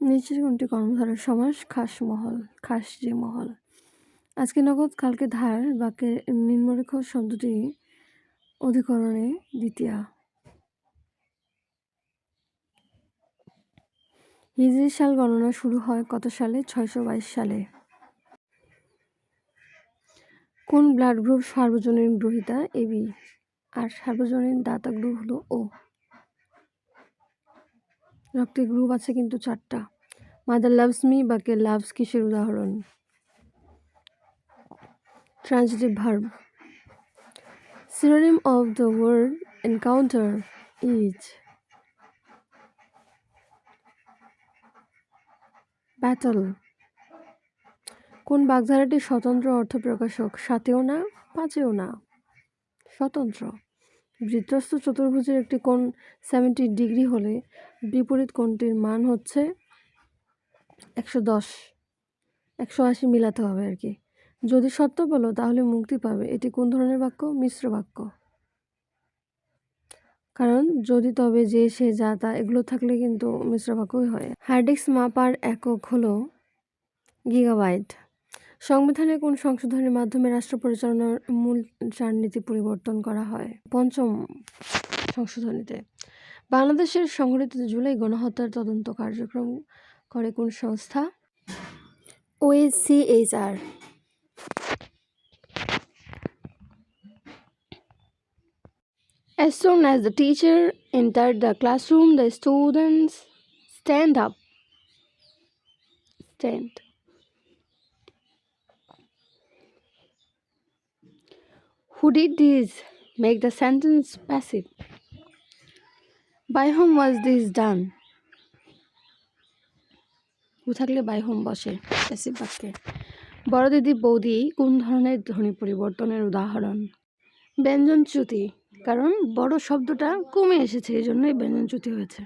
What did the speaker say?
নিচের কোনটি কর্মধারয় সমাস? খাসমহল, খাসজি মহল। আজকে নগদ কালকে ধার বাক্যের নিম্নরেখ শব্দটি অধিকরণে দ্বিতীয়া। হিজরি সাল গণনা শুরু হয় কত সালে? 622 সালে। কোন ব্লাড গ্রুপ সার্বজনীন গ্রহীতা? এবি। আর সার্বজনীন দাতা গ্রুপ হলো ও। রক্তের গ্রুপ আছে কিন্তু 4টা। মাদার লাভস মি বাক্যে লাভস কিসের উদাহরণ? Transitive verb. Synonym of the word encounter is battle. কোন বাগধারাটি স্বতন্ত্র অর্থ প্রকাশক? 7এও না, 5এও না, স্বতন্ত্র। বৃত্তস্থ চতুর্ভুজের একটি কোণ 70 ডিগ্রি হলে বিপরীত কোণটির মান হচ্ছে 110, 180 মিলাতে হবে আর কি। যদি সত্য বলো তাহলে মুক্তি পাবে। এটি কোন ধরনের বাক্য? মিশ্র বাক্য। কারণ যদি, তবে, যে, সে, যা, তা এগুলো থাকলে কিন্তু মিশ্র বাক্যই হয়। হার্ড ডিস্ক মাপার একক হলো গিগাবাইট। সংবিধানের কোন সংশোধনের মাধ্যমে রাষ্ট্র পরিচালনার মূল চারনীতি পরিবর্তন করা হয়? 5ম সংশোধনীতে। বাংলাদেশের সংঘটিত জুলাই গণহত্যার তদন্ত কার্যক্রম করে কোন সংস্থা? OHCHR। As soon as the teacher entered the classroom, the students stand up. Stand. Who did this? Make the sentence passive. By whom was this done? who থাকলে by whom বসে প্যাসিভ বাক্যে। বড় দিদি বৌদি কোন ধরনের ধ্বনি পরিবর্তনের উদাহরণ? ব্যঞ্জনচ্যুতি। কারণ বড় শব্দটা কমে এসেছে, এই জন্যই ব্যঞ্জনচ্যুতি হয়েছে।